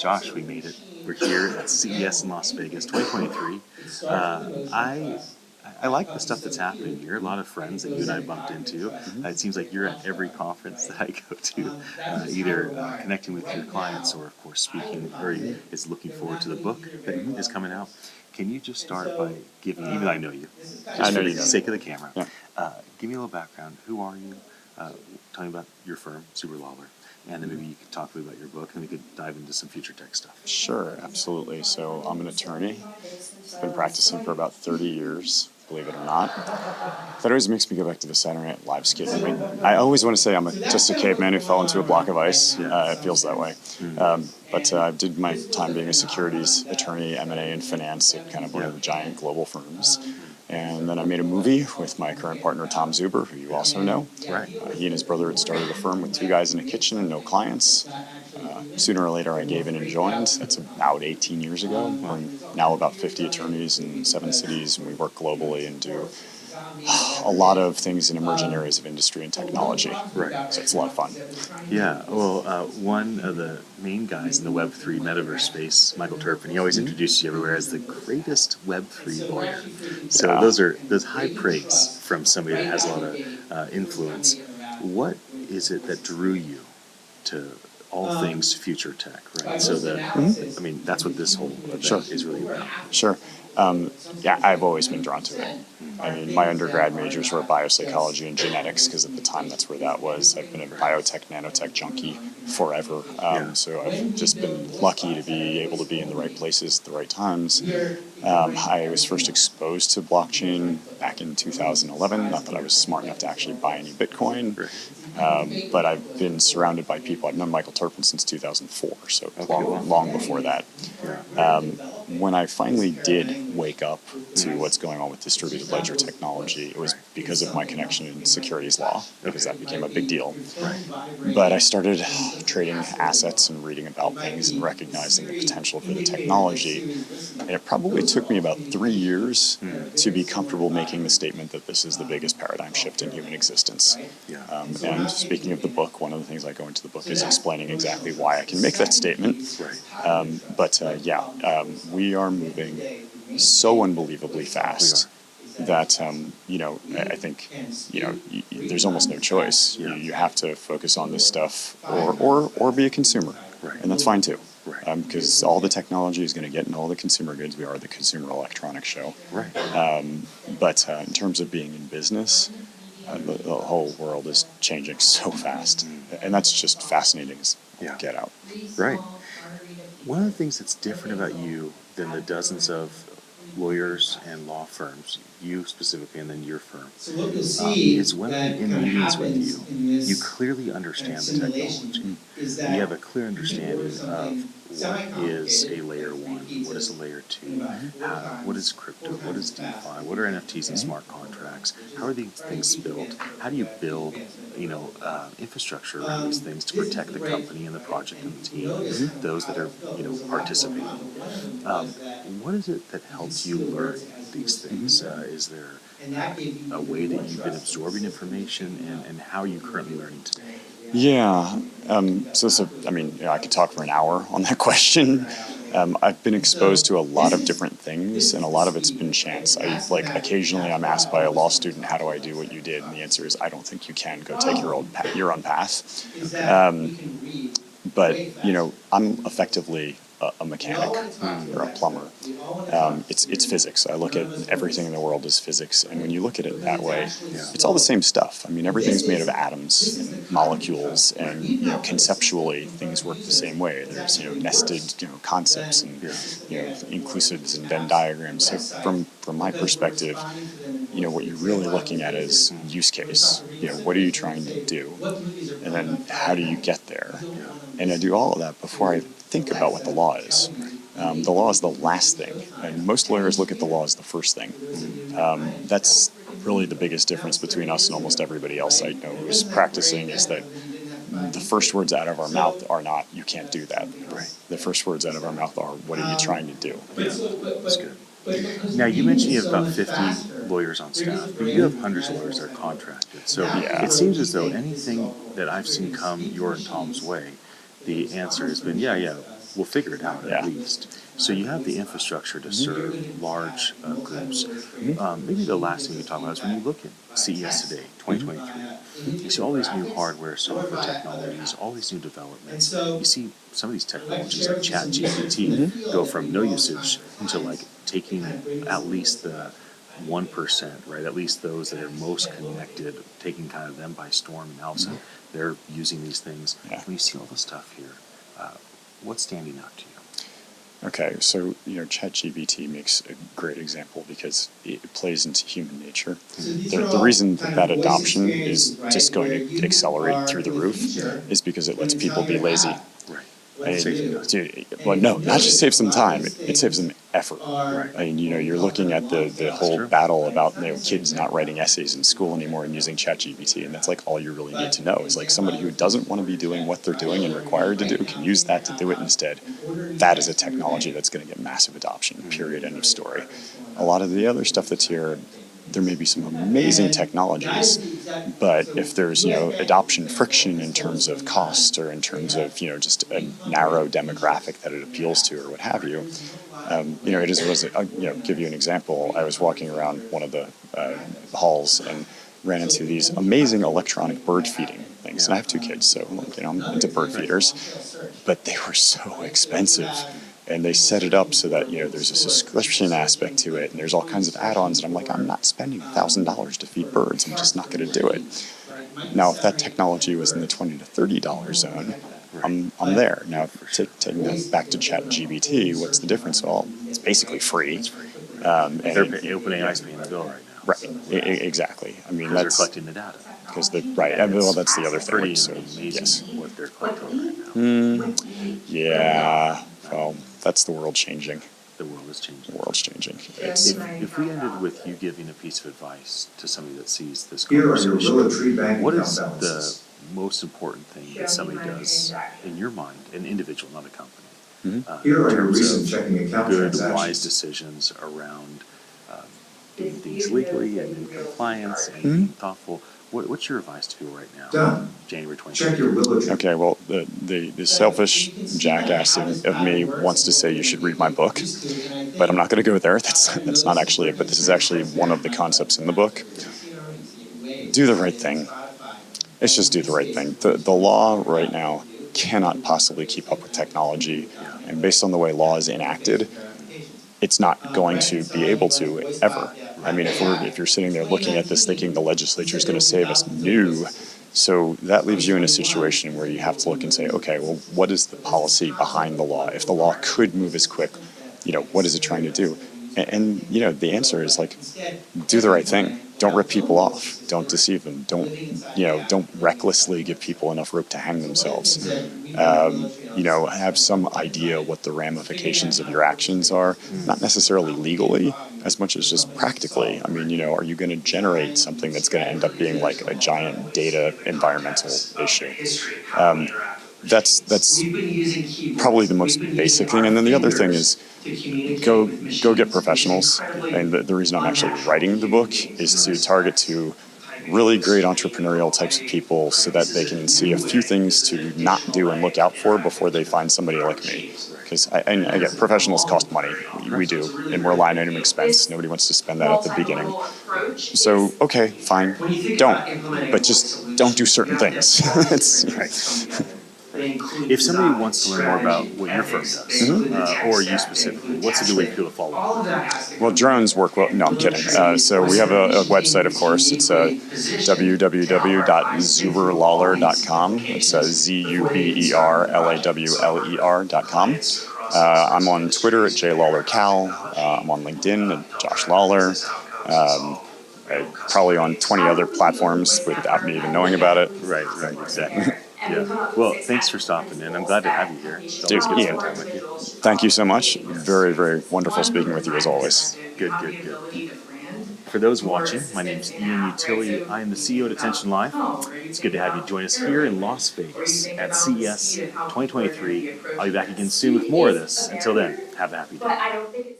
Josh, we made it. We're here at CES in Las Vegas 2023. I like the stuff that's happening here. A lot of friends that you and I bumped into. It seems like you're at every conference that I go to, either connecting with your clients or, of course, speaking, or is looking forward to the book that is coming out. Can you just start by giving, even though I know you, just for the sake of the camera, give me a little background. Who are you? Tell me about your firm, Zubler, Lawler, and then maybe you could talk a little about your book, and we could dive into some future tech stuff. Sure, absolutely. So I'm an attorney. I've been practicing for about 30 years, believe it or not. That always makes me go back to the Saturday Night Live skit. I always want to say I'm just a caveman who fell into a block of ice. It feels that way. But I did my time being a securities attorney, M&A, and finance at kind of one of the giant global firms. And then I made a movie with my current partner, Tom Zubler, who you also know. Right. He and his brother had started a firm with 2 guys in a kitchen and no clients. Sooner or later, I gave in and joined. That's about 18 years ago. We're now about 50 attorneys in 7 cities, and we work globally and do a lot of things in emerging areas of industry and technology. Right. So it's a lot of fun. Yeah, well, one of the main guys in the Web3 metaverse space, Michael Turpin, he always introduces you everywhere as the greatest Web3 lawyer. So those high praise from somebody that has a lot of influence. What is it that drew you to all things future tech, right? So I mean, that's what this whole event is really about. Sure. I've always been drawn to it. I mean, my undergrad majors were biopsychology and genetics because at the time that's where that was. I've been a biotech, nanotech junkie forever. So I've just been lucky to be able to be in the right places at the right times. I was first exposed to blockchain back in 2011. Not that I was smart enough to actually buy any Bitcoin. But I've been surrounded by people. I've known Michael Turpin since 2004, so long before that. When I finally did wake up to what's going on with distributed ledger technology, it was because of my connection in securities law, because that became a big deal. But I started trading assets and reading about things and recognizing the potential for the technology. And it probably took me about 3 years to be comfortable making the statement that this is the biggest paradigm shift in human existence. And speaking of the book, one of the things I go into the book is explaining exactly why I can make that statement. We are moving so unbelievably fast that, I think, there's almost no choice. You have to focus on this stuff or be a consumer. And that's fine too. Because all the technology is going to get in all the consumer goods. We are the Consumer Electronics Show. But in terms of being in business, the whole world is changing so fast. And that's just fascinating as get out. Right. One of the things that's different about you than the dozens of lawyers and law firms, you specifically and then your firm, is when I'm in meetings with you, you clearly understand the technology. You have a clear understanding of what is a layer 1, what is a layer 2, what is crypto, what is DeFi, what are NFTs and smart contracts, how are these things built, how do you build infrastructure around these things to protect the company and the project and the team, those that are participating. What is it that helps you learn these things? Is there a way that you've been absorbing information and how are you currently learning today? I could talk for an hour on that question. I've been exposed to a lot of different things, and a lot of it's been chance. Occasionally I'm asked by a law student, how do I do what you did? And the answer is, I don't think you can. Go take your own path. But I'm effectively a mechanic or a plumber. It's physics. I look at everything in the world as physics, and when you look at it that way, it's all the same stuff. I mean, everything's made of atoms and molecules, and conceptually things work the same way. There's nested concepts and inclusives and Venn diagrams. So from my perspective, what you're really looking at is use case. What are you trying to do, and then how do you get there? And I do all of that before I think about what the law is. The law is the last thing, and most lawyers look at the law as the first thing. That's really the biggest difference between us and almost everybody else I know who's practicing, is that the first words out of our mouth are not, you can't do that. The first words out of our mouth are, what are you trying to do? That's good. Now, you mentioned you have about 50 lawyers on staff, but you do have hundreds of lawyers that are contracted. So it seems as though anything that I've seen come your and Tom's way, the answer has been, we'll figure it out Yeah. at least. So you have the infrastructure to serve large groups. Maybe the last thing you talk about is when you look at CES today, 2023, you see all these new hardware, software technologies, all these new developments. You see some of these technologies like ChatGPT go from no usage to like taking at least the 1%, right? At least those that are most connected, taking kind of them by storm, and all of a sudden they're using these things. Yeah. When you see all the stuff here, what's standing out to you? Okay, so ChatGPT makes a great example because it plays into human nature. The reason that adoption is just going to accelerate through the roof is because it lets people be lazy. Right. Well, no, not just saves them time; it saves them effort. Right. I mean, you're looking at the whole true. battle about kids not writing essays in school anymore and using ChatGPT, and that's like all you really need to know is like somebody who doesn't want to be doing what they're doing and required to do can use that to do it instead. That is a technology that's going to get massive adoption. Period. End of story. A lot of the other stuff that's here, there may be some amazing technologies, but if there's adoption friction in terms of cost or in terms of just a narrow demographic that it appeals to or what have you, it is. I'll give you an example. I was walking around one of the halls and ran into these amazing electronic bird feeding things, and I have 2 kids, so I'm into bird feeders, but they were so expensive. And they set it up so that there's a subscription aspect to it, and there's all kinds of add-ons. And I'm like, I'm not spending $1,000 to feed birds. I'm just not going to do it. Now, if that technology was in the $20 to $30 zone, I'm there. Now, taking that back to ChatGPT, what's the difference? Well, it's basically free. OpenAI's paying the bill right now. Right. Exactly. I mean, Because they're collecting the data. Right. I mean, well, that's the other thing. Pretty So, amazing yes. what they're collecting right now. Yeah. Well, that's the world changing. The world is changing. The world's changing. If we ended with you giving a piece of advice to somebody that sees this Here are your conversation, Willow Tree Bank what account is the balances. most important thing that somebody does in your mind, an individual, not a company, Here are in your terms recent of checking account good, transactions. wise decisions around doing things legally and in compliance and being thoughtful? What's your advice to people right now? Done. January 20th. Check your Willow Tree. Okay, well, the selfish jackass of me wants to say you should read my book, but I'm not going to go there. That's not actually it, but this is actually one of the concepts in the book. Do the right thing. It's just do the right thing. The law right now cannot possibly keep up with technology, and based on the way law is enacted, it's not going to be able to ever. I mean, if you're sitting there looking at this thinking the legislature is going to save us, no. So that leaves you in a situation where you have to look and say, okay, well, what is the policy behind the law? If the law could move as quick, what is it trying to do? And the answer is like, do the right thing. Don't rip people off. Don't deceive them. Don't recklessly give people enough rope to hang themselves. Have some idea what the ramifications of your actions are, not necessarily legally, as much as just practically. I mean, are you going to generate something that's going to end up being like a giant data environmental issue? That's probably the most basic thing. And then the other thing is go get professionals. And the reason I'm actually writing the book is to target to really great entrepreneurial types of people so that they can see a few things to not do and look out for before they find somebody like me. Because I get professionals cost money. We do. And we're a line item expense. Nobody wants to spend that at the beginning. So, okay, fine. Don't. But just don't do certain things. It's, Right. If somebody wants to learn more about what your firm does, or you specifically, what's a good way for people to follow? Well, drones work well. No, I'm kidding. So we have a website, of course. It's www.zuberlawler.com. It's ZUBERLAWLER.com. I'm on Twitter at JLawlerCal. I'm on LinkedIn at Josh Lawler. Probably on 20 other platforms without me even knowing about it. Right, exactly. Yeah. Well, thanks for stopping in. I'm glad to have you here. It's always good to spend time with you. Thank you so much. Very, very wonderful speaking with you as always. Good. For those watching, my name is Ian Utilli. I am the CEO at Attention Live. It's good to have you join us here in Las Vegas at CES 2023. I'll be back again soon with more of this. Until then, have a happy day.